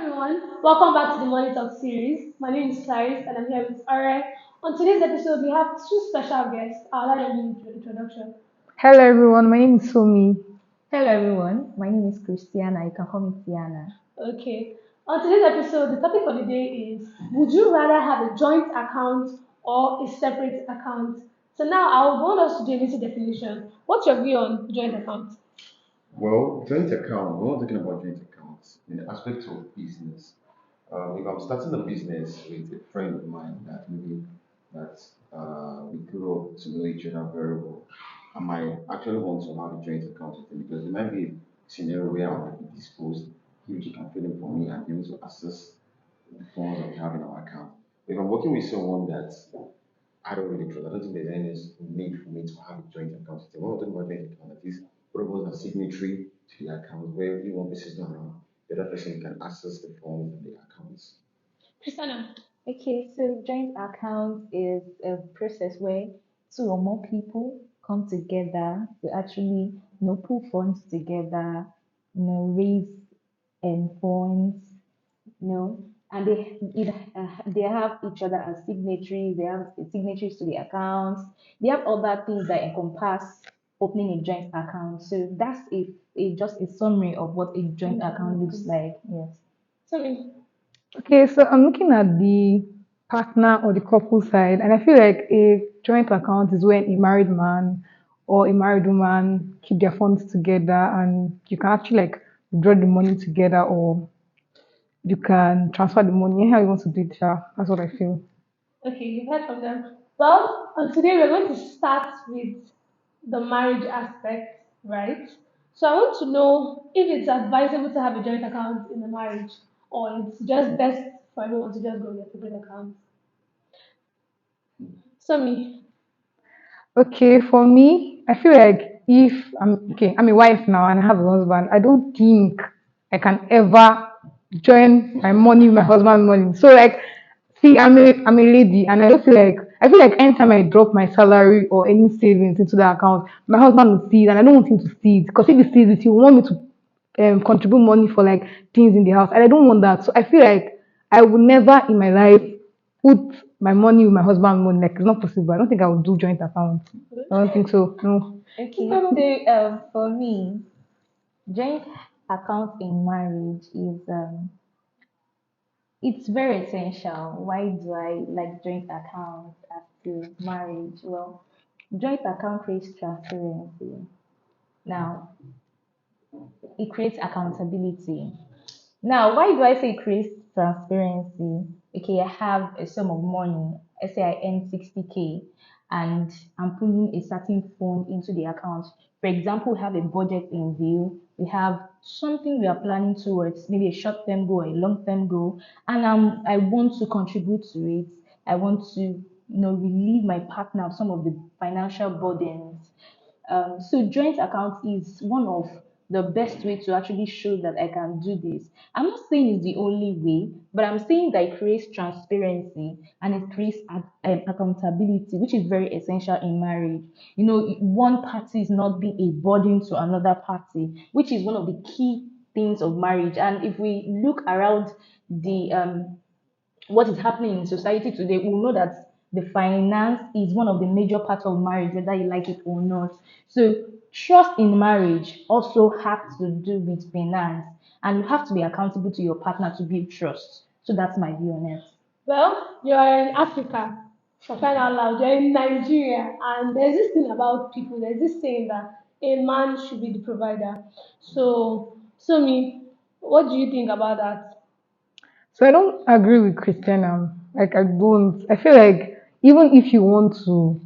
everyone. Welcome back to the Money Talk series. My name is Clarice and I'm here with Ara. On today's episode, we have two special guests. I'll let them do the introduction. Hello everyone, my name is Somi. Hello everyone, my name is Christiana. You can call me Tiana. Okay. On today's episode, the topic for the day is would you rather have a joint account or a separate account? So now I would want us to do a little definition. What's your view on joint account? Well, joint account, we're not talking about joint accounts in the aspect of business. If I'm starting a business with a friend of mine that maybe that we grew up to know each other very well, I might actually want to have a joint account with him because there might be a scenario where I might be disposed, he can fill in for me and be able to access the funds that we have in our account. If I'm working with someone that I don't really trust. I don't think there's any need for me to have a joint account. When we're talking about joint account, at least both of us are signatory to the account where if one person is not around, the other person can access the funds and the accounts. Christiana. Okay, so joint account is a process where two or more people come together to actually pool funds together, raise funds, you know, and they have each other as signatories. They have signatories to the accounts. They have other things that encompass opening a joint account. So that's just a summary of what a joint account looks like. Yes. Sorry. Okay, so I'm looking at the partner or the couple side, and I feel like a joint account is when a married man or a married woman keep their funds together and you can actually like withdraw the money together or you can transfer the money anyhow you want to do it. Yeah, that's what I feel. Okay, you've heard from them. Well, today we're going to start with the marriage aspect, right? So I want to know if it's advisable to have a joint account in the marriage or it's just best for everyone to just go get separate accounts. So me, Okay, for me, I feel like if I'm a wife now and I have a husband, I don't think I can ever join my money with my husband's money. So like, see, I'm a lady, and I feel like anytime I drop my salary or any savings into the account, my husband will see it, and I don't want him to see it because if he sees it, he will want me to contribute money for like things in the house, and I don't want that. So I feel like I would never in my life put my money with my husband money. Like it's not possible. I don't think I would do joint account. I don't think so. No. Okay, so for me, joint account in marriage is it's very essential. Why do I like joint account as to marriage? Well, joint account creates transparency. Now, it creates accountability. Now, why do I say it creates transparency? Okay, I have a sum of money. Let's say I earn 60K and I'm putting a certain fund into the account. For example, we have a budget in view. We have something we are planning towards, maybe a short-term goal or a long-term goal, and I want to contribute to it. I want to, relieve my partner of some of the financial burdens. So joint account is one of the best way to actually show that I can do this. I'm not saying it's the only way, but I'm saying that it creates transparency and it creates accountability, which is very essential in marriage. One party is not being a burden to another party, which is one of the key things of marriage. And if we look around the what is happening in society today, we will know that the finance is one of the major parts of marriage, whether you like it or not. So, trust in marriage also has to do with finance, and you have to be accountable to your partner to build trust. So, that's my view on it. well, you're in Africa. For crying out loud, you're in Nigeria, and there's this thing about people. There's this saying that a man should be the provider. So me, what do you think about that? So I don't agree with Christiana. Like I don't. I feel like even if you want to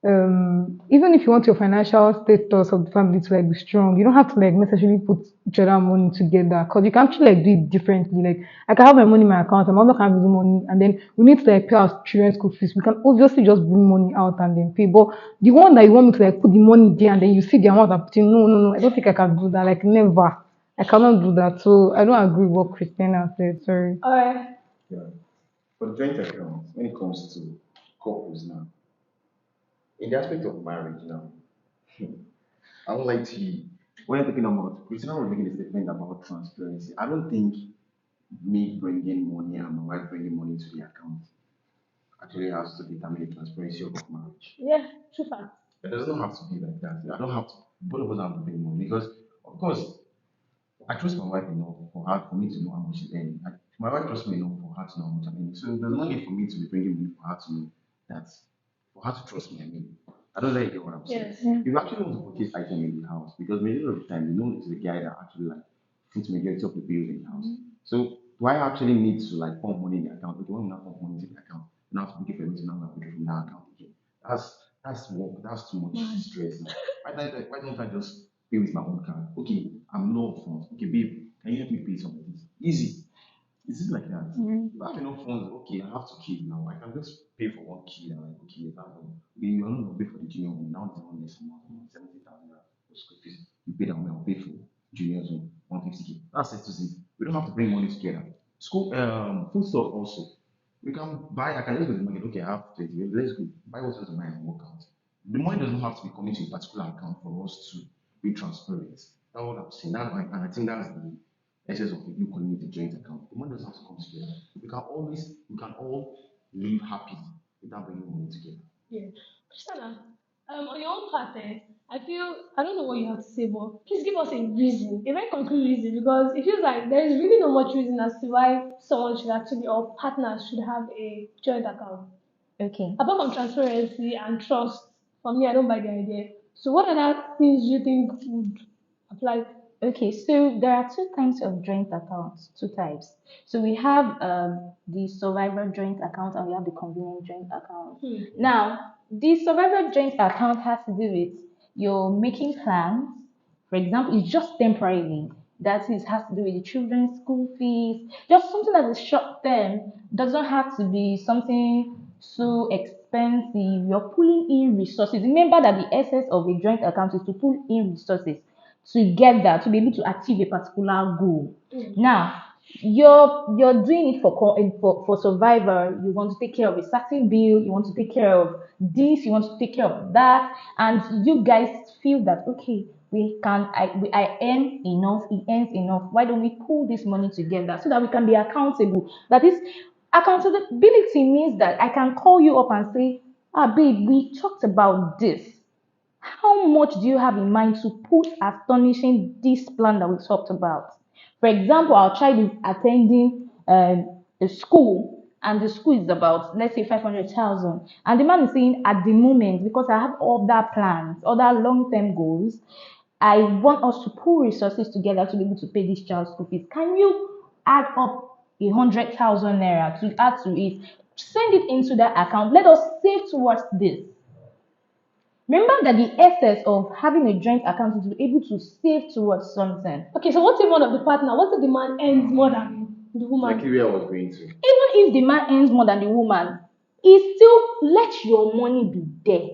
even if you want your financial status of the family to like be strong, you don't have to like necessarily put each other money together because you can actually like do it differently. Like I can have my money in my account, and my mother can have his money, and then we need to like pay our children's school fees. We can obviously just bring money out and then pay. But the one that you want me to like put the money there and then you see the amount I'm putting, no, no, no, I don't think I can do that. Like never. I cannot do that. So I don't agree with what Christina said. Sorry. All right. Yeah. For the joint account, when it comes to couples now, in the aspect of marriage now, I would like to when you're talking about Christina was making a statement about transparency. I don't think me bringing money and my wife bringing money to the account actually has to determine the transparency of our marriage. Yeah, true fact. It doesn't have to be like that. I don't have to. Both of us have to bring money because, of course, I trust my wife enough for me to know how much she's earning. My wife trusts me enough for her to know how much I'm earning. So there's no need for me to be bringing money for her to know that, for her to trust me. I mean, I don't know if you get what I'm saying. Yes. Yeah. If you actually want to purchase item in the house, because majority of the time, you know, it's the guy that actually like puts majority of the bills in the house. So do I actually need to like pump money in the account? Okay, when we not pump money into the account, you don't have to book it for everything. Now we from that account again. That's work. That's too much stress. Now. Why don't I just pay with my own card? Okay, I'm low on funds. Okay, babe, can you help me pay some of this? Easy. It's just like that. Mm. If I have enough funds, okay, I have to keep now. I can just pay for one kid and like, okay, that's all. You are not going to pay for the junior one. Now it's one less amount, 70,000 for school fees. You pay that one, I'll pay for junior zone, 150K. That's it to see. We don't have to bring money together. School, food stuff also. We can buy, I can just go to the market, okay, I have 20, let's go. Buy what's to buy and work out. The money doesn't have to be coming to a particular account for us to be transparent. That's what I'm saying. And I think that's the essence of you calling it a joint account. The money doesn't have to come together. We can all live happily without bringing money together. Yeah. Christiana, on your own part, I feel I don't know what you have to say, but please give us a reason, a very concrete reason, because it feels like there is really not much reason as to why someone should actually or partners should have a joint account. Okay. Apart from transparency and trust, for me, I don't buy the idea. So, what other things do you think would apply? Okay, so there are two kinds of joint accounts, two types. So we have the survivor joint account and we have the convenient joint account. Now, the survivor joint account has to do with your making plans. For example, it's just temporarily. That is has to do with the children's school fees, just something that is short term. Doesn't have to be something so expensive. You're pulling in resources. Remember that the essence of a joint account is to pull in resources together to be able to achieve a particular goal. Now, you're doing it for survivor. You want to take care of a certain bill. You want to take care of this. You want to take care of that, and you guys feel that okay, I earn enough. He earns enough. Why don't we pull this money together so that we can be accountable? That is, accountability means that I can call you up and say, ah, babe, we talked about this. How much do you have in mind to put astonishing this plan that we talked about? For example, our child is attending a school, and the school is about, let's say, 500,000. And the man is saying, at the moment, because I have other plans, other long term goals, I want us to pull resources together to be able to pay this child's school fees. Can you add up 100,000 naira to add to it? Send it into that account. Let us save towards this. Remember that the essence of having a joint account is to be able to save towards something. Okay, so what if one of the partner, what if the man earns more than the Exactly woman? where I was going to. Even if the man earns more than the woman, it still let your money be there.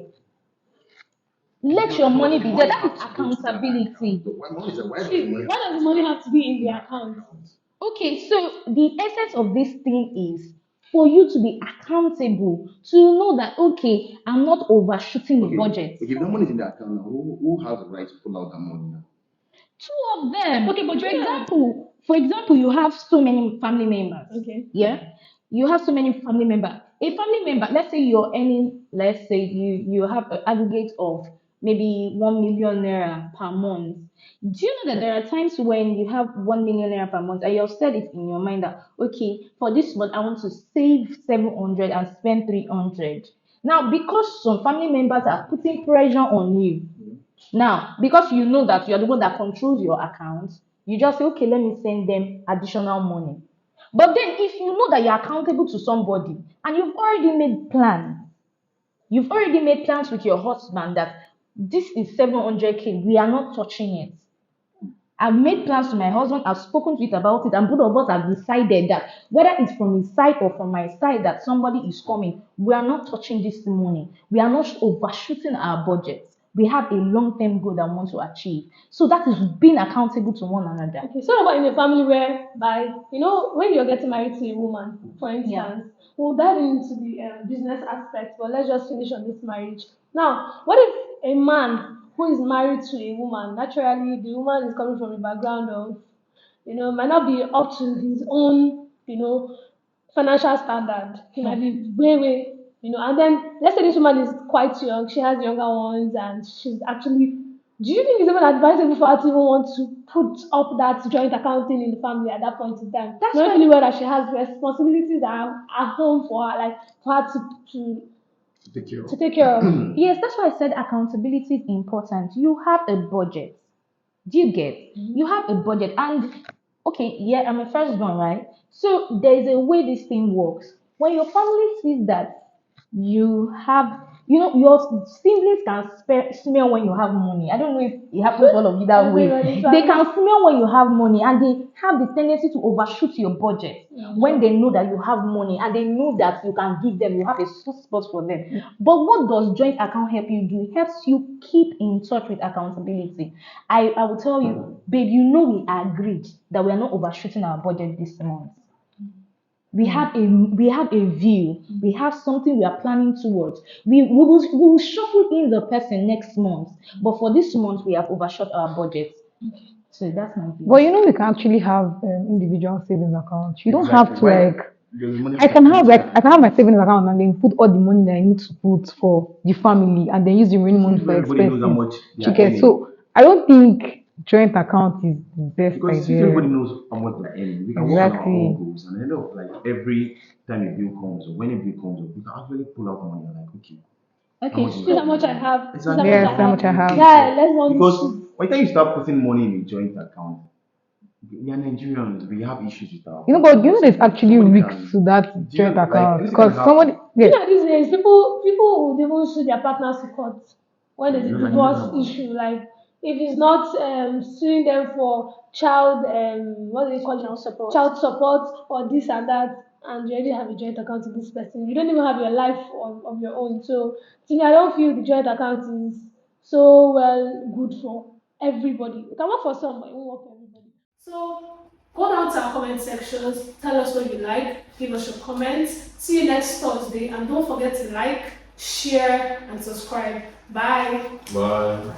Let your money be there. That is accountability. Why does the See, money why have does to the money stay have to be in in the that account? account? Okay, so the essence of this thing is for you to be accountable, to know that okay, I'm not overshooting the Okay, budget. okay, if that money is in the account now, who has the right to pull out that money now? Two of them. Okay, but yeah. For example, you have so many family members. Okay. Yeah, you have so many family members. A family member, let's say you're earning, let's say you have an aggregate of maybe 1 million naira per month. Do you know that there are times when you have 1 million naira per month and you have said it in your mind that okay, for this month I want to save 700 and spend 300. Now, because some family members are putting pressure on you, now, because you know that you're the one that controls your account, you just say, okay, let me send them additional money. But then, if you know that you're accountable to somebody and you've already made plans with your husband that this is 700K, we are not touching it. I've made plans to my husband, I've spoken to it about it, and both of us have decided that whether it's from his side or from my side that somebody is coming, we are not touching this money. We are not overshooting our budget. We have a long-term goal that we want to achieve. So that is being accountable to one another. Okay, so about in a family where by when you're getting married to a woman, for Yeah. instance, we'll dive into the business aspect, but let's just finish on this marriage. Now, what if a man who is married to a woman, naturally the woman is coming from a background of might not be up to his own, financial standard. He might be way, way, and then let's say this woman is quite young, she has younger ones, and she's actually. Do you think it's even advisable for her to even want to put up that joint accounting in the family at that point in time? That's Knowing why fully well that she has responsibilities that are at home for her, like for her to, To take care of. to take care of. yes, that's why I said accountability is important. You have a budget. Do you get? You have a budget, and okay, yeah, I'm a firstborn, right? So there's a way this thing works. When your family sees that you have, your siblings can smell when you have money. I don't know if it happens to all of you that way. Everybody's They family. can smell when you have money, and they have the tendency to overshoot your budget when they know that you have money and they know that you can give them, you have a soft spot for them. But what does joint account help you do? It helps you keep in touch with accountability. I will tell you, babe, we agreed that we are not overshooting our budget this month. We have a view. We have something we are planning towards. We will shuffle in the person next month, but for this month we have overshot our budget. So that's my view. But we can actually have individual savings accounts. You don't have Exactly. to Why? like. There's money I for can have everything. my savings account and then put all the money that I need to put for the family and then use the remaining money for Everybody knows how expenses. much they You are get earning. so I don't think joint account is the best Because if idea. everybody knows how much they're earning, we can work on our Exactly. own goals and end up like every time a bill comes or when a bill comes up, we can actually pull out money and like, okay, how Okay, much is This is that? how much I have. This is how Exactly. much Yes, I how much I have. have. Yeah, let's want Because to. by the time you start putting money in a joint account, we are Nigerians, we have issues with our But there's actually somebody risk can, to that do you joint know, like account anything can because somebody happen. yes. These days, people would even sue their partners to court when there's a You know, divorce like, issue. Like if it's not suing them for child what do they call child it, support. child support or this and that, and you already have a joint account with this person. You don't even have your life of your own. So to me, I don't feel the joint account is so well good for everybody. It can work for some, but it won't work for everybody. So go down to our comment sections, tell us what you like, give us your comments. See you next Thursday, and don't forget to like, share, and subscribe. Bye. Bye.